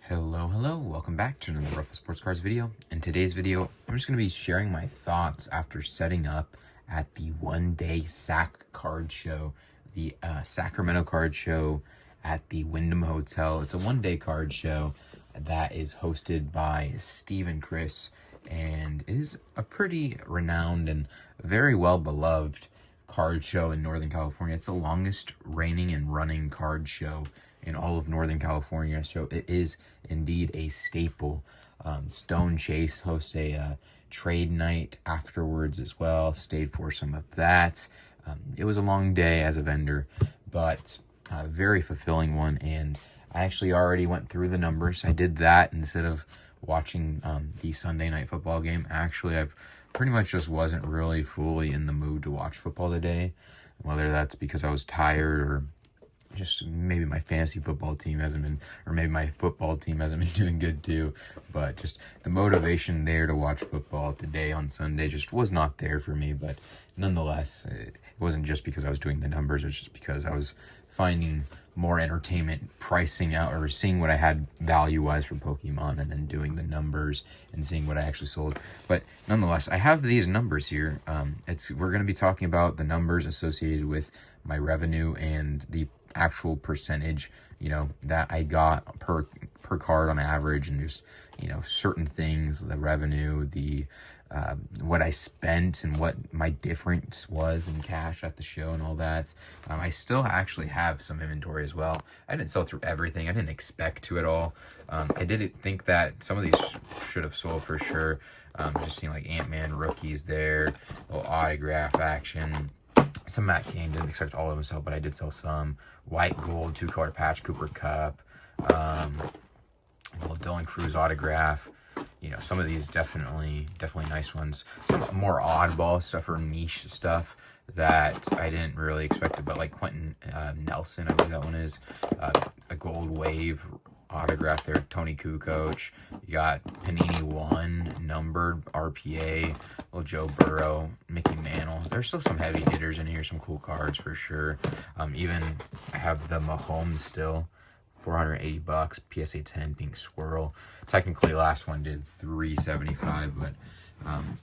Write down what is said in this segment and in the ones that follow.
Hello, welcome back to another Ruffa Sports Cards video. In today's video, I'm just going to be sharing my thoughts after setting up at the one-day SAC Card Show, the Sacramento Card Show at the Wyndham Hotel. It's a one-day card show that is hosted by Steve and Chris, and it is a pretty renowned and very well-beloved card show in Northern California. It's the longest reigning and running card show in all of Northern California, so it is indeed a staple. Stone Chase hosts a trade night afterwards as well. Stayed for some of that. It was a long day as a vendor, but a very fulfilling one, and I actually already went through the numbers. I did that instead of watching the Sunday night football game. Actually, I pretty much just wasn't really fully in the mood to watch football today, whether that's because I was tired or just maybe my fantasy football team hasn't been, or maybe my football team hasn't been doing good too. But just the motivation there to watch football today on Sunday just was not there for me. But nonetheless, it wasn't just because I was doing the numbers. It was just because I was finding more entertainment pricing out or seeing what I had value-wise for Pokemon and then doing the numbers and seeing what I actually sold. But nonetheless, I have these numbers here. We're going to be talking about the numbers associated with my revenue and the actual percentage, that I got per card on average, and just, certain things, the revenue, the what I spent and what my difference was in cash at the show and all that. I still actually have some inventory as well. I didn't sell through everything. I didn't expect to at all. I did think that some of these should have sold for sure. Just seeing like Ant-Man rookies there, little autograph action. Some Matt Cain, didn't expect all of them to sell, but I did sell some. White gold, 2-color patch, Cooper Cup, little Dylan Cruz autograph. Some of these definitely nice ones. Some more oddball stuff or niche stuff that I didn't really expect it, but like Quentin Nelson, I believe that one is. A gold wave autograph there, Tony Kukoc. You got Panini 1 numbered RPA, little Joe Burrow, Mickey Mantle. There's still some heavy hitters in here, some cool cards for sure. Even I have the Mahomes still, $480, PSA 10 pink swirl. Technically last one did $375, but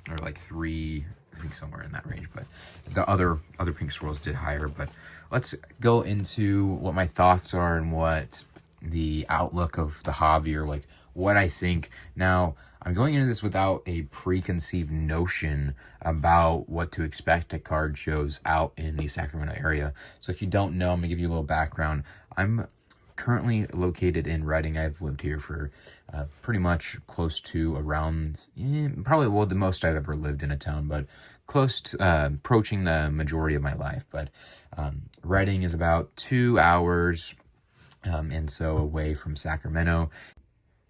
or like three, I think somewhere in that range, but the other pink swirls did higher. But let's go into what my thoughts are and what the outlook of the hobby, or like what I think. Now, I'm going into this without a preconceived notion about what to expect at card shows out in the Sacramento area. So if you don't know, I'm gonna give you a little background. I'm currently located in Redding. I've lived here for pretty much close to around, probably the most I've ever lived in a town, but close to approaching the majority of my life. But Redding is about 2 hours and so away from Sacramento.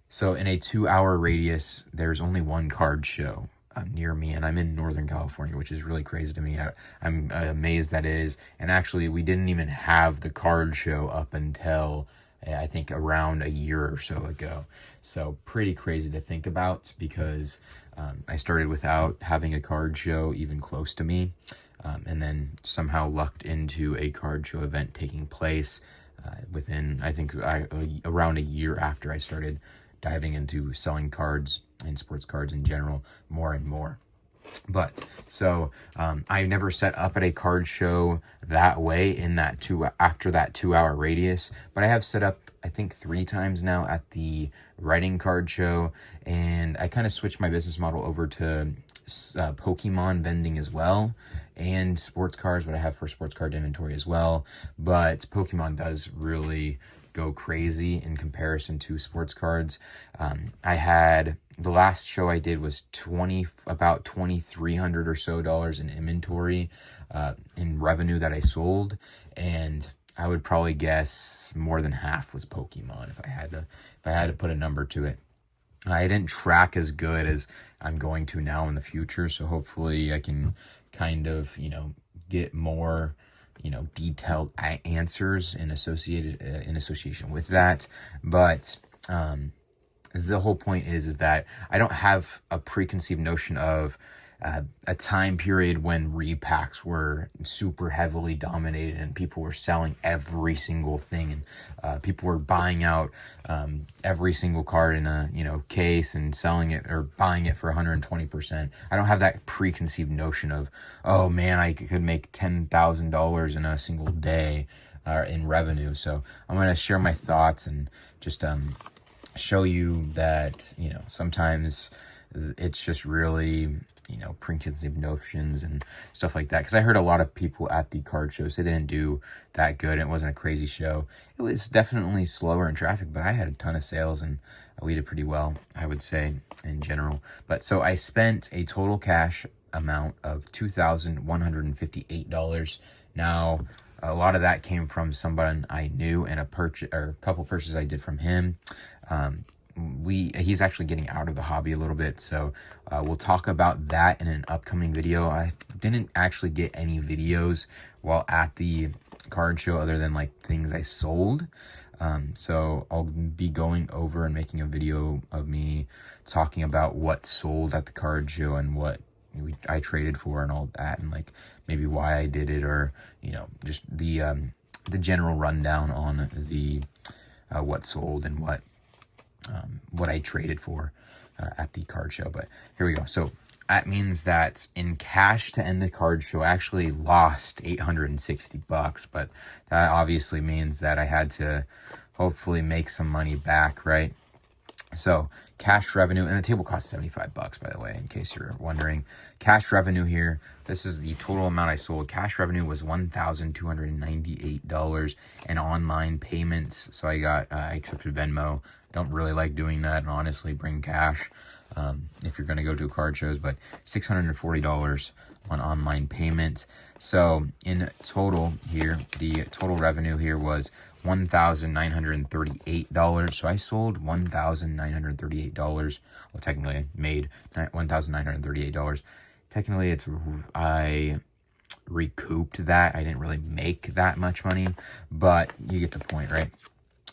So in a 2-hour radius, there's only one card show near me, and I'm in Northern California, which is really crazy to me. I'm amazed that it is. And actually, we didn't even have the card show up until I think around a year or so ago. So pretty crazy to think about, because I started without having a card show even close to me, and then somehow lucked into a card show event taking place within, I think, around a year after I started diving into selling cards and sports cards in general more and more. But so I never set up at a card show that way after that 2-hour radius, but I have set up, I think, 3 times now at the Redding card show, and I kind of switched my business model over to Pokemon vending as well, and sports cards, what I have for sports card inventory as well. But Pokemon does really go crazy in comparison to sports cards. I had, the last show I did was about $2,300 or so in inventory, in revenue that I sold, and I would probably guess more than half was Pokemon if I had to put a number to it. I didn't track as good as I'm going to now in the future, so hopefully I can kind of, get more, detailed answers in association with that. But the whole point is that I don't have a preconceived notion of a time period when repacks were super heavily dominated and people were selling every single thing, and people were buying out every single card in a case and selling it or buying it for 120%. I don't have that preconceived notion of, oh man, I could make $10,000 in a single day in revenue. So I'm going to share my thoughts and just show you that sometimes it's just really preconceived notions and stuff like that, because I heard a lot of people at the card show say they didn't do that good. It wasn't a crazy show. It was definitely slower in traffic, but I had a ton of sales and we did pretty well, I would say, in general. But so I spent a total cash amount of $2,158. Now a lot of that came from someone I knew and a couple purchases I did from him. He's actually getting out of the hobby a little bit, so we'll talk about that in an upcoming video. I didn't actually get any videos while at the card show other than like things I sold. So I'll be going over and making a video of me talking about what sold at the card show and what I traded for and all that, and like maybe why I did it, or just the general rundown on the what sold and what I traded for at the card show. But here we go. So that means that in cash to end the card show, I actually lost $860, but that obviously means that I had to hopefully make some money back, right? So cash revenue, and the table cost $75, by the way, in case you're wondering. Cash revenue here, this is the total amount I sold. Cash revenue was $1,298, and online payments. So I accepted Venmo. Don't really like doing that, and honestly, bring cash if you're going to go to card shows, but $640 on online payment. So in total here, the total revenue here was $1,938. So I sold $1,938. Well, technically I made $1,938. Technically I recouped that. I didn't really make that much money, but you get the point, right?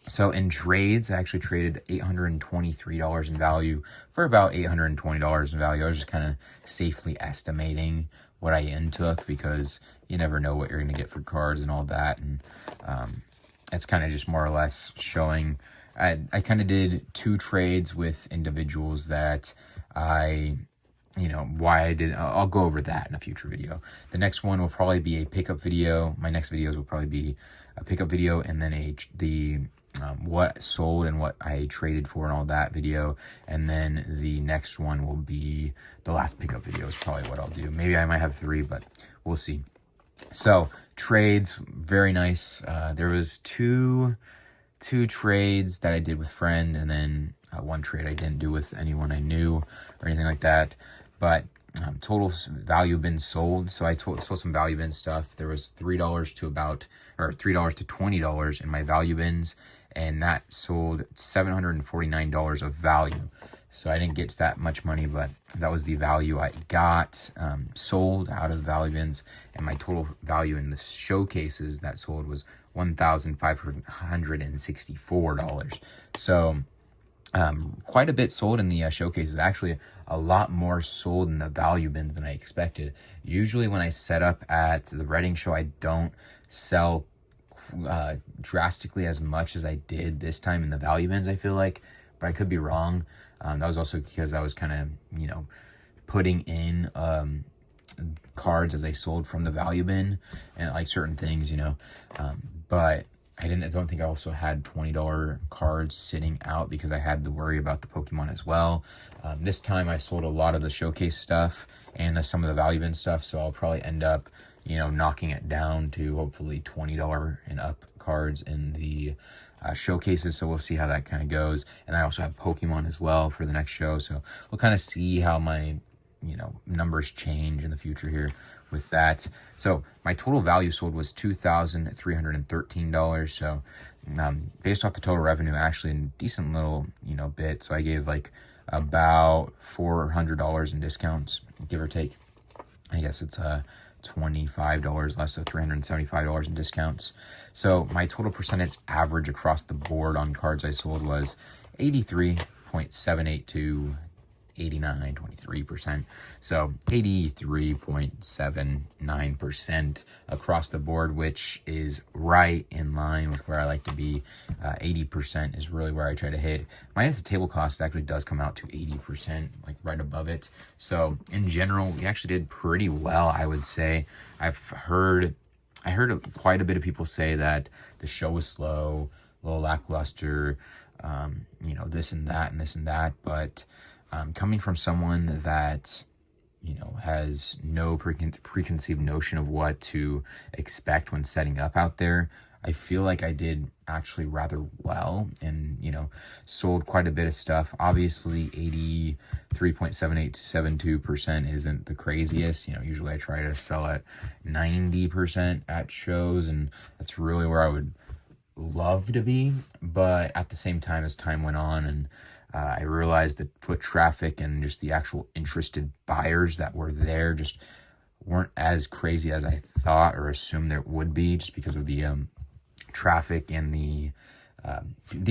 So in trades, I actually traded $823 in value for about $820 in value. I was just kind of safely estimating what I intook, because you never know what you're going to get for cards and all that. And it's kind of just more or less showing. I kind of did 2 trades with individuals that why I did. I'll go over that in a future video. The next one will probably be a pickup video. My next videos will probably be a pickup video, and then what sold and what I traded for and all that video. And then the next one will be the last pickup video is probably what I'll do. Maybe I might have 3, but we'll see. So trades, very nice. There was two trades that I did with friend, and then 1 trade I didn't do with anyone I knew or anything like that. But total value bins sold. So I sold some value bin stuff. There was $3 to $20 in my value bins, and that sold $749 of value. So I didn't get that much money, but that was the value I got sold out of the value bins. And my total value in the showcases that sold was $1,564. So quite a bit sold in the showcases. Actually, a lot more sold in the value bins than I expected. Usually when I set up at the Reading show, I don't sell drastically as much as I did this time in the value bins, I feel like, but I could be wrong. That was also because I was kind of, putting in cards as they sold from the value bin and like certain things, but I don't think I also had $20 cards sitting out because I had to worry about the Pokemon as well. This time I sold a lot of the showcase stuff and some of the value bin stuff, so I'll probably end up, knocking it down to hopefully $20 and up cards in the showcases. So we'll see how that kind of goes. And I also have Pokemon as well for the next show, so we'll kind of see how my numbers change in the future here with that. So my total value sold was $2,313. So based off the total revenue, actually a decent little bit. So I gave like about $400 in discounts, give or take. I guess it's $25 less, so $375 in discounts. So my total percentage average across the board on cards I sold was 83.782 89, 23%. So 83.79% across the board, which is right in line with where I like to be. 80% is really where I try to hit. Minus the table cost, it actually does come out to 80%, like right above it. So in general, we actually did pretty well, I would say. I heard quite a bit of people say that the show was slow, a little lackluster, this and that, but coming from someone that, has no preconceived notion of what to expect when setting up out there, I feel like I did actually rather well and, sold quite a bit of stuff. Obviously, 83.7872% isn't the craziest. Usually I try to sell at 90% at shows, and that's really where I would love to be. But at the same time, as time went on and I realized that foot traffic and just the actual interested buyers that were there just weren't as crazy as I thought or assumed there would be, just because of the traffic and the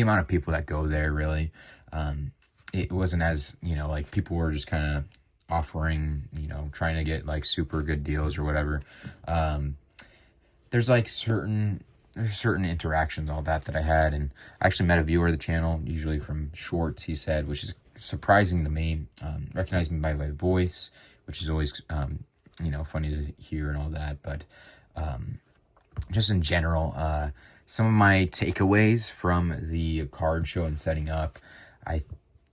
amount of people that go there. Really, it wasn't as, people were just kind of offering, trying to get like super good deals or whatever. There's certain interactions, all that I had, and I actually met a viewer of the channel, usually from shorts, he said, which is surprising to me. Recognized me by my voice, which is always funny to hear and all that. But just in general, some of my takeaways from the card show and setting up, I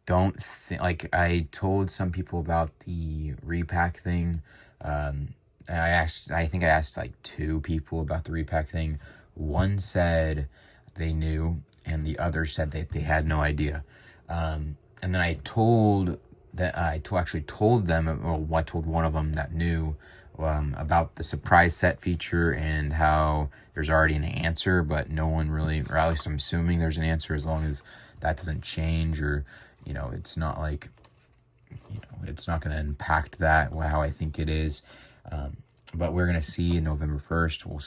don't think, I told some people about the repack thing. And I think I asked like 2 people about the repack thing. One said they knew, and the other said that they had no idea. And then I told one of them that knew about the surprise set feature and how there's already an answer, but no one really, or at least I'm assuming there's an answer, as long as that doesn't change, or it's not like, it's not going to impact that how I think it is. But we're going to see November 1st. We'll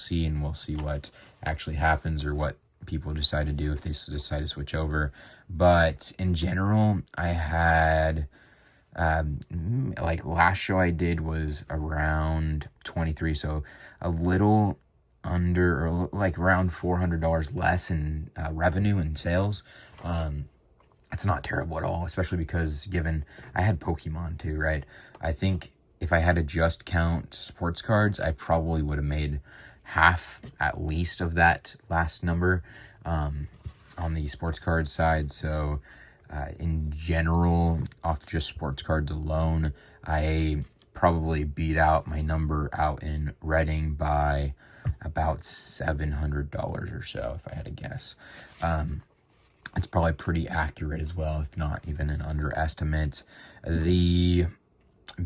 see what actually happens, or what people decide to do if they decide to switch over. But in general, I had, last show I did was around 23, so a little under, or like around $400 less in revenue and sales. It's not terrible at all, especially because given I had Pokemon too, right? I think if I had to just count sports cards, I probably would have made half at least of that last number on the sports card side. So in general, off just sports cards alone, I probably beat out my number out in Reading by about $700 or so, if I had to guess. It's probably pretty accurate as well, if not even an underestimate. The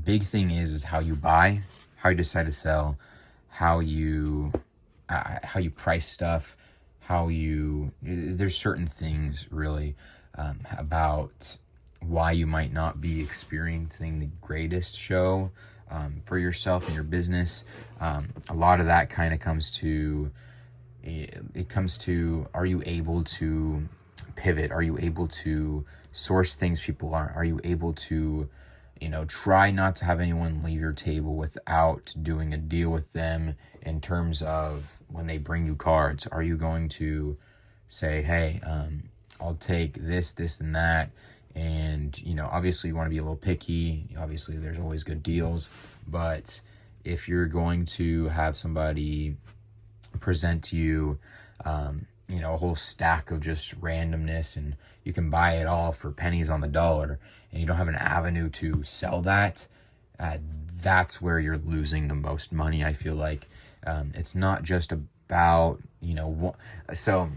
big thing is how you buy, how you decide to sell, how you price stuff, there's certain things really about why you might not be experiencing the greatest show for yourself and your business. A lot of that kind of comes to, are you able to pivot? Are you able to source things people aren't? Are you able to try not to have anyone leave your table without doing a deal with them in terms of when they bring you cards? Are you going to say, hey, I'll take this, and that? And, obviously you want to be a little picky. Obviously there's always good deals, but if you're going to have somebody present to you, a whole stack of just randomness, and you can buy it all for pennies on the dollar, and you don't have an avenue to sell that, that's where you're losing the most money, I feel like. It's not just about, so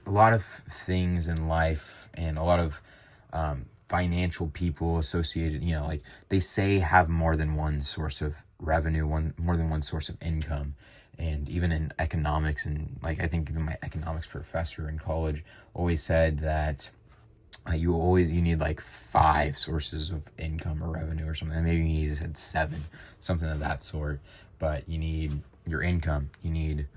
a lot of things in life and a lot of financial people associated, they say have more than one source of revenue, more than one source of income. And even in economics, and I think even my economics professor in college always said that you need 5 sources of income or revenue or something. Maybe he said 7, something of that sort. But you need your income. You need,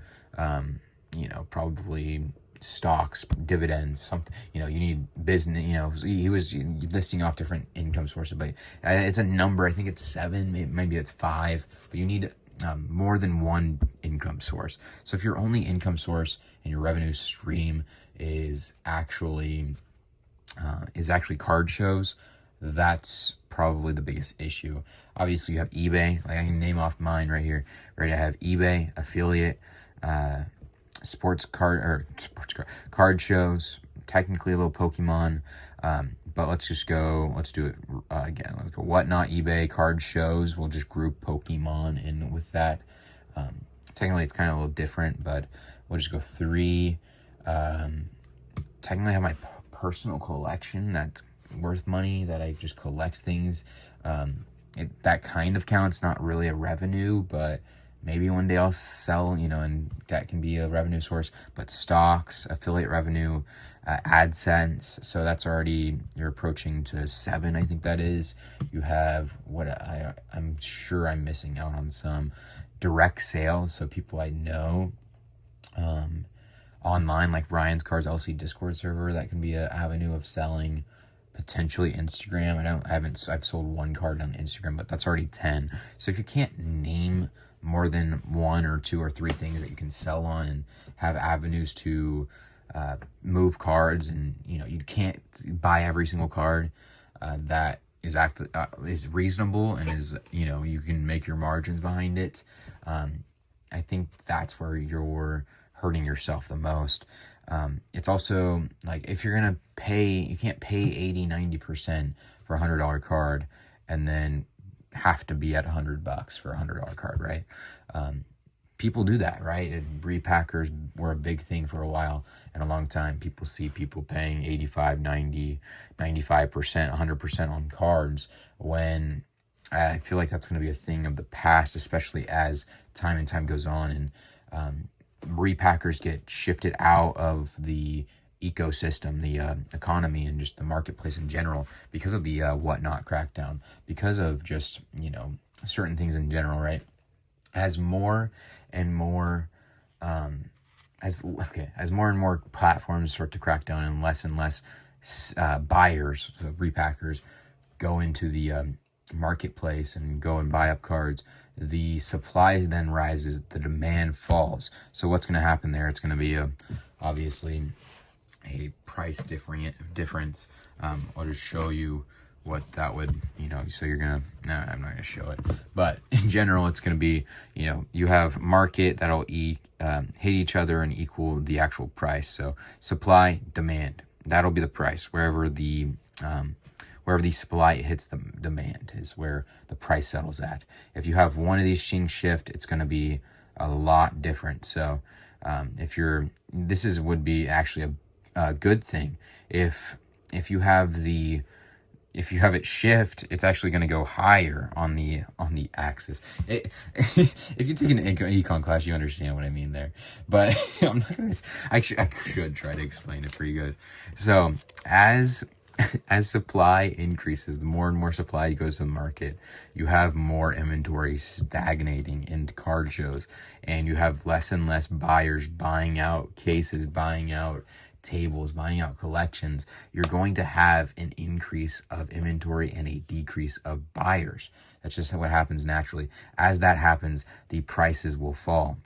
probably stocks, dividends, something, you need business, he was listing off different income sources, but it's a number. I think it's 7, maybe it's 5, but you need more than one income source. So if your only income source and your revenue stream is actually card shows, that's probably the biggest issue. Obviously, you have eBay. Like, I can name off mine right here. Right, I have eBay, affiliate, sports card shows, technically a little Pokemon, but let's do it again. Let's go Whatnot, eBay, card shows. We'll just group Pokemon in with that. Technically, it's kind of a little different, but we'll just go 3. Technically, I have my personal collection that's worth money, that I just collect things. That kind of counts, not really a revenue, but maybe one day I'll sell, and that can be a revenue source. But stocks, affiliate revenue, AdSense, so that's already, you're approaching to 7, I think that is. You have I'm sure I'm missing out on some direct sales, so people I know online, like Ryan's Cars LC Discord server, that can be an avenue of selling. Potentially Instagram. I've sold 1 card on Instagram, but that's already 10. So if you can't name more than 1 or 2 or 3 things that you can sell on and have avenues to move cards, and you can't buy every single card that is reasonable and is you can make your margins behind it, I think that's where you're hurting yourself the most. It's also like, if you're gonna pay, you can't pay 80-90% for a $100 card and then have to be at $100 for a $100 card, right? People do that, right? And repackers were a big thing for a while, and a long time. People see people paying 85, 90, 95%, 100% on cards, when I feel like that's going to be a thing of the past, especially as time goes on, and repackers get shifted out of the ecosystem, the economy, and just the marketplace in general, because of the Whatnot crackdown, because of just certain things in general, right? As more and more as more and more platforms start to crack down, and less buyers, so repackers, go into the marketplace and go and buy up cards, the supply then rises, the demand falls. So what's going to happen there? It's going to be obviously a price difference. I'll just show you what that would, so you're going to, I'm not going to show it, but in general, it's going to be, you have market that'll hit each other and equal the actual price. So supply, demand, that'll be the price. Wherever the supply hits the demand is where the price settles at. If you have one of these things shift, it's going to be a lot different. So would be actually a good thing. If you have it shift, it's actually going to go higher on the axis. If you take an econ class, you understand what I mean there. But I'm not going to. Actually, I should try to explain it for you guys. So as supply increases, the more and more supply goes to the market, you have more inventory stagnating into card shows, and you have less and less buyers buying out cases, buying out tables, buying out collections. You're going to have an increase of inventory and a decrease of buyers. That's just what happens naturally. As that happens, the prices will fall.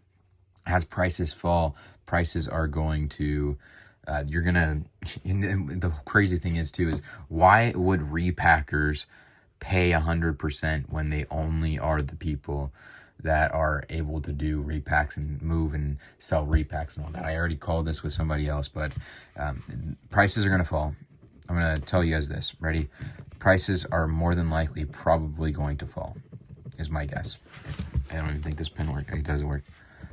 As prices fall, prices are going to the crazy thing is why would repackers pay 100% when they only are the people that are able to do repacks and move and sell repacks and all that? I already called this with somebody else, but prices are going to fall. I'm going to tell you guys this. Ready? Prices are more than likely probably going to fall, is my guess. I don't even think this pen works. It doesn't work.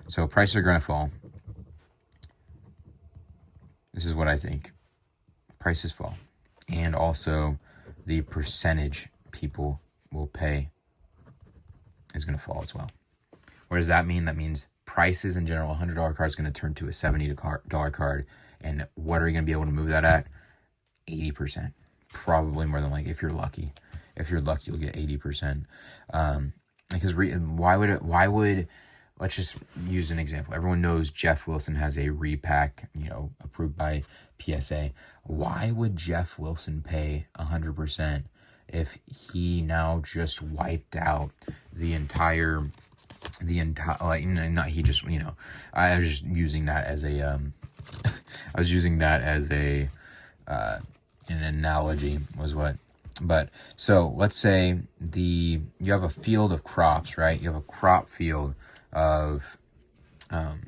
So prices are going to fall. This is what I think. Prices fall. And also the percentage people will pay is going to fall as well. What does that mean? That means prices in general, a $100 card is going to turn to a $70 card. And what are you going to be able to move that at? 80%. Probably more than likely, if you're lucky. If you're lucky, you'll get 80%. Because why would let's just use an example. Everyone knows Jeff Wilson has a repack, approved by PSA. Why would Jeff Wilson pay 100% if he now just wiped out the entire, not he just, I was just using that as a, an analogy was what. But so let's say you have a field of crops, right? You have a crop field of,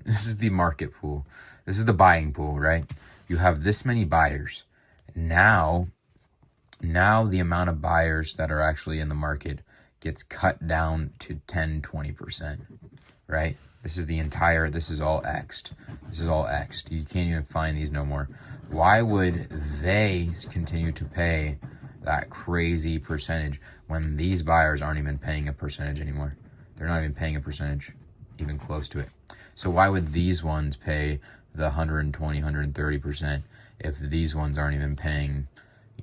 this is the market pool. This is the buying pool, right? You have this many buyers. Now the amount of buyers that are actually in the market gets cut down to 10-20%, right? This is all X'd. This is all X'd. You can't even find these no more. Why would they continue to pay that crazy percentage when these buyers aren't even paying a percentage anymore? They're not even paying a percentage, even close to it. So why would these ones pay the 120, 130% if these ones aren't even paying,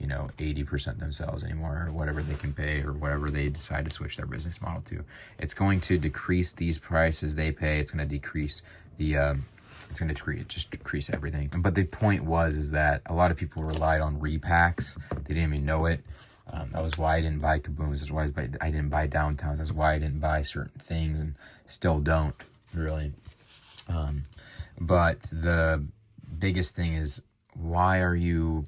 80% themselves anymore, or whatever they can pay, or whatever they decide to switch their business model to? It's going to decrease these prices they pay. It's going to decrease decrease everything. But the point is that a lot of people relied on repacks. They didn't even know it. That was why I didn't buy Kabooms. That's why I didn't buy Downtowns. That's why I didn't buy certain things, and still don't really. But the biggest thing is, why are you,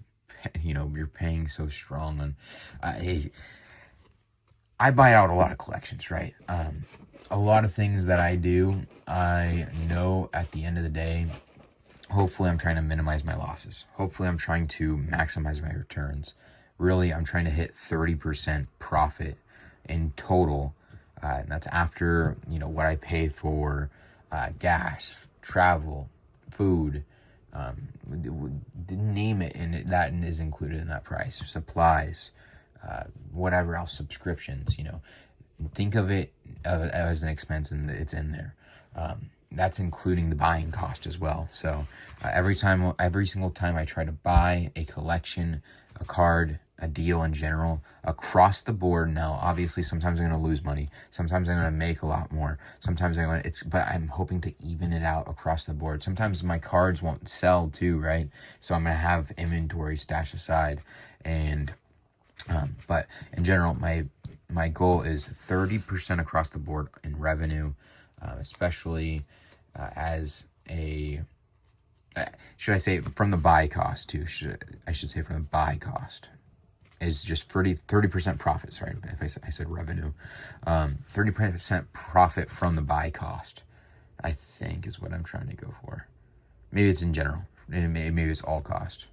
you're paying so strong on. I buy out a lot of collections, right? A lot of things that I do, I know at the end of the day, hopefully I'm trying to minimize my losses. Hopefully I'm trying to maximize my returns. Really, I'm trying to hit 30% profit in total. And that's after, what I pay for gas, travel, food, name it, and that is included in that price. Supplies, whatever else, subscriptions, think of it as an expense, and it's in there. That's including the buying cost as well. So every single time I try to buy a collection, a card, a deal in general, across the board. Now, obviously, sometimes I'm going to lose money. Sometimes I'm going to make a lot more. Sometimes but I'm hoping to even it out across the board. Sometimes my cards won't sell too, right? So I'm going to have inventory stashed aside. And, but in general, my goal is 30% across the board in revenue, especially as should I say from the buy cost too? I should say from the buy cost is just 30% profits, right? If I said revenue, 30% profit from the buy cost, I think is what I'm trying to go for. Maybe it's in general. Maybe it's all cost.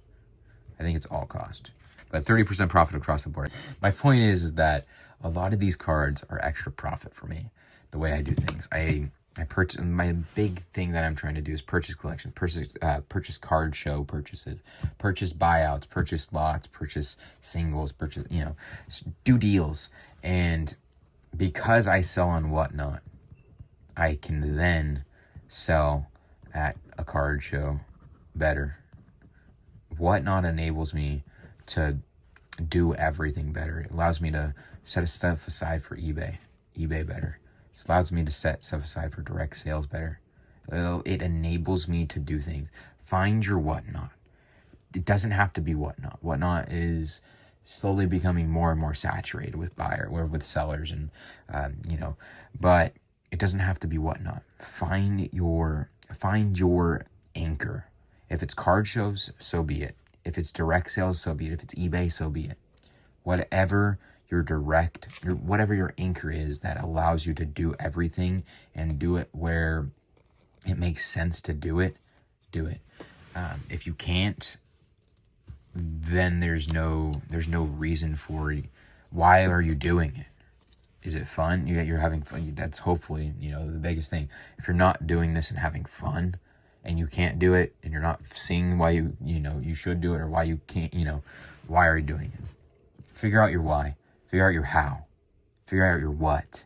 I think it's all cost. But 30% profit across the board. My point is that a lot of these cards are extra profit for me, the way I do things. I purchase, my big thing that I'm trying to do is purchase collections, purchase card show purchases, purchase buyouts, purchase lots, purchase singles, do deals. And because I sell on Whatnot, I can then sell at a card show better. Whatnot enables me to do everything better. It allows me to set stuff aside for eBay better. It allows me to set stuff aside for direct sales better. It enables me to do things. Find your Whatnot. It doesn't have to be Whatnot. Whatnot is slowly becoming more and more saturated with sellers, and but it doesn't have to be Whatnot. Find your anchor. If it's card shows, so be it. If it's direct sales, so be it. If it's eBay, so be it. Whatever whatever your anchor is that allows you to do everything and do it where it makes sense to do it, do it. If you can't, then there's no reason for it. Why are you doing it? Is it fun? You're having fun. That's hopefully, the biggest thing. If you're not doing this and having fun, and you can't do it, and you're not seeing why you should do it, or why you can't, why are you doing it? Figure out your why. Figure out your how. Figure out your what.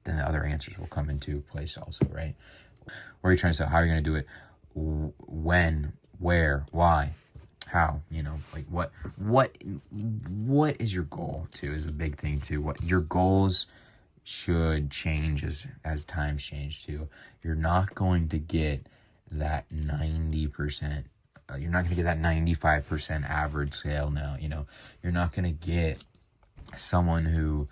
Then the other answers will come into place also, right? What are you trying to say? How are you going to do it? When, where, why, how, what is your goal too is a big thing too. What your goals, should change as times change too. You're not going to get that 90%. You're not going to get that 95% average sale now. You're not going to get someone who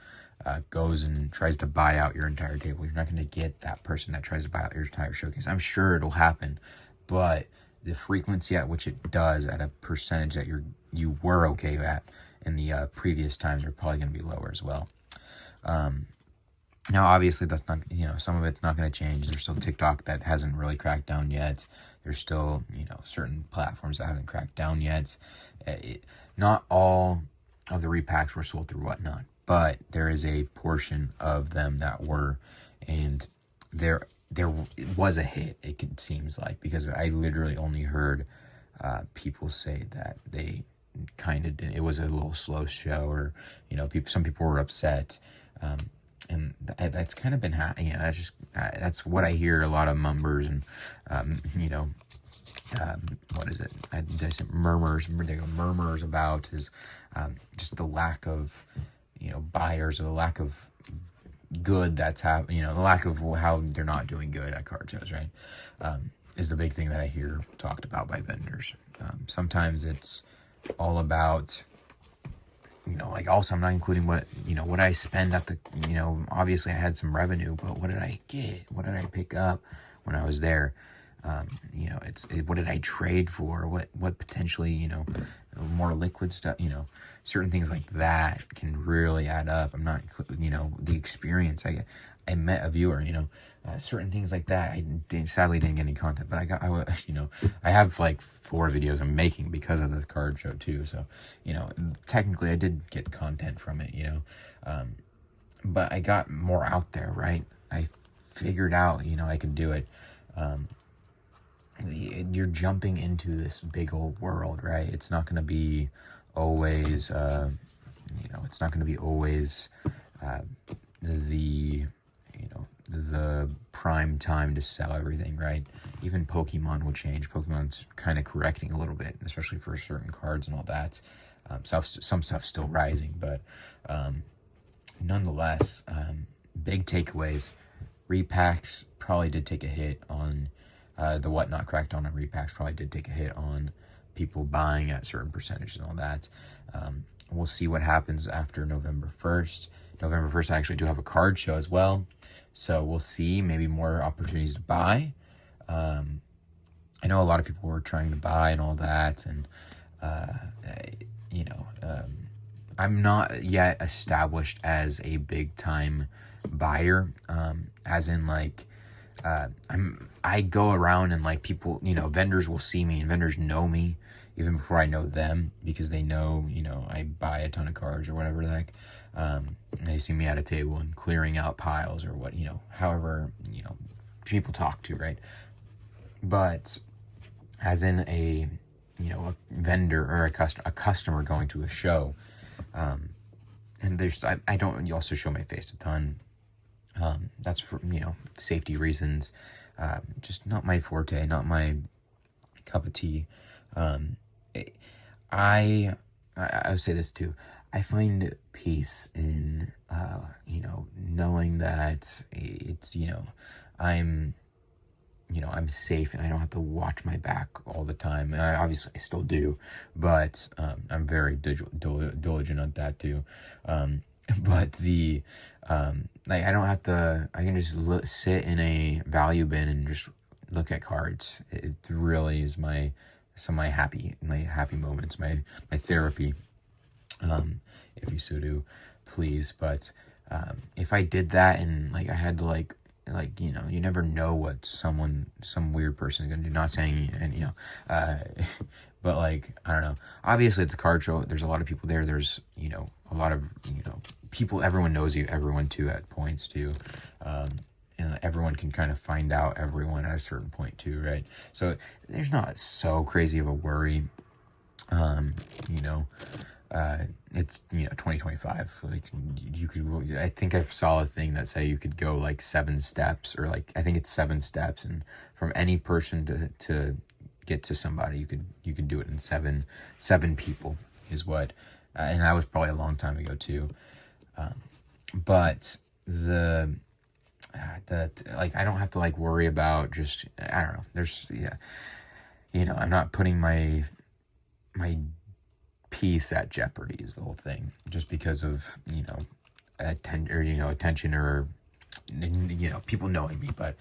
goes and tries to buy out your entire table. You're not going to get that person that tries to buy out your entire showcase. I'm sure it'll happen, but the frequency at which it does at a percentage that you were okay at in the previous times are probably going to be lower as well. Now, obviously, that's not, some of it's not going to change. There's still TikTok that hasn't really cracked down yet. There's still, certain platforms that haven't cracked down yet. Not all of the repacks were sold through Whatnot, but there is a portion of them that were, and there was a hit, it seems like, because I literally only heard people say that they kind of did. It was a little slow show, or, some people were upset. And that's kind of been happening. That's what I hear a lot of murmurs and, what is it? Did I say murmurs? Murmurs about is just the lack of, buyers, or the lack of good that's happening, the lack of how they're not doing good at card shows, right? Is the big thing that I hear talked about by vendors. Sometimes it's all about, also I'm not including what I spend at the, obviously I had some revenue, but what did I get? What did I pick up when I was there? What did I trade for? What potentially, more liquid stuff, certain things like that can really add up. I'm not, the experience. I met a viewer, certain things like that. Sadly didn't get any content, but I have like 4 videos I'm making because of the card show too. So, technically I did get content from it, but I got more out there, right? I figured out, I could do it. You're jumping into this big old world, right? It's not going to be always, it's not going to be always, the prime time to sell everything, right? Even Pokemon will change. Pokemon's kind of correcting a little bit, especially for certain cards and all that. Some stuff's still rising, but nonetheless, big takeaways. Repacks probably did take a hit on the Whatnot crackdown on repacks. Probably did take a hit on people buying at certain percentages and all that. We'll see what happens after November 1st. November 1st, I actually do have a card show as well. So we'll see, maybe more opportunities to buy. I know a lot of people were trying to buy and all that. And, I'm not yet established as a big time buyer. As in like, I go around and like people, vendors will see me and vendors know me even before I know them, because they know, I buy a ton of cards or whatever the heck. They see me at a table and clearing out piles or what, however, people talk to, right? But as in a vendor or a customer going to a show, and there's, I don't, you also show my face a ton. That's for, safety reasons. Just not my forte, not my cup of tea. I would say this too. I find peace in, knowing that it's, I'm safe and I don't have to watch my back all the time. And I still do, but, I'm very diligent on that too. But the, I don't have to, I can just sit in a value bin and just look at cards. It really is my happy moments, my therapy, if you so do please. But, if I did that and like, I had to you never know what some weird person is going to do. Not saying, and, but like, I don't know. Obviously it's a card show. There's a lot of people there. There's, a lot of, people, everyone knows you, everyone too at points too. And everyone can kind of find out everyone at a certain point too, right? So there's not so crazy of a worry. It's 2025. Like you could, I think I saw a thing that say you could go like 7 steps, or like I think it's 7 steps, and from any person to get to somebody, you could do it in seven people is what, and that was probably a long time ago too. But like, I don't have to like worry about just, I don't know. There's, yeah, I'm not putting my peace at jeopardy is the whole thing, just because of, attention or, people knowing me. But,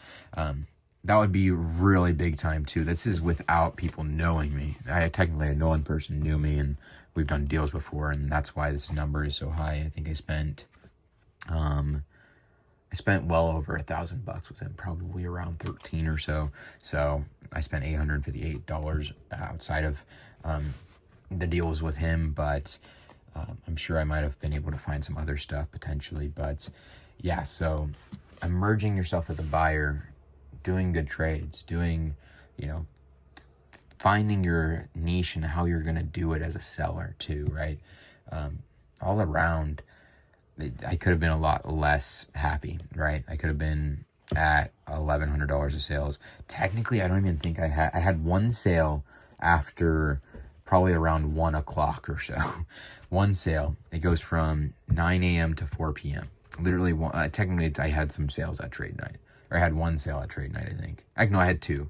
that would be really big time too. This is without people knowing me. Technically I know one person knew me and we've done deals before, and that's why this number is so high. I think I spent well over $1,000 with him, probably around 13 or so. So I spent $858 outside of the deals with him, but I'm sure I might have been able to find some other stuff potentially. But yeah, so emerging yourself as a buyer, doing good trades, finding your niche and how you're going to do it as a seller too, right? All around, I could have been a lot less happy, right? I could have been at $1,100 of sales. Technically, I don't even think I had one sale after probably around 1 o'clock or so. One sale. It goes from 9 a.m. to 4 p.m. Literally, technically, I had some sales at trade night. Or I had one sale at trade night, I think. No, I had two.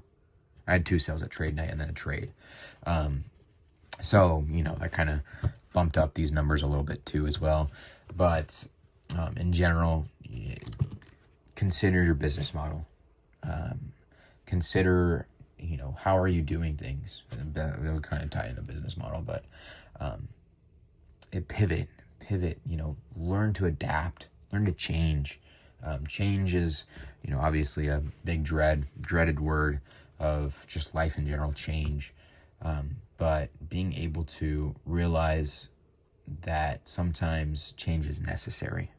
I had two sales at trade night and then a trade. So, that kind of bumped up these numbers a little bit too as well. But in general, consider your business model. Consider, how are you doing things? That would kind of tie into business model, but pivot, learn to adapt, learn to change. Change is, obviously a big dreaded word of just life in general, change. But being able to realize that sometimes change is necessary,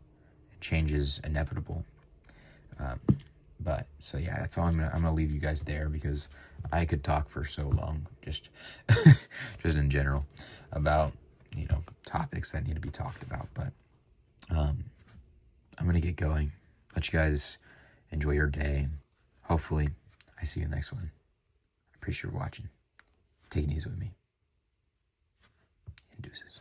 change is inevitable. But so yeah, that's all I'm gonna leave you guys there, because I could talk for so long, just in general, about topics that need to be talked about. But I'm gonna get going. Let you guys enjoy your day. Hopefully, I see you in the next one. I appreciate you watching. Take it easy with me. And deuces.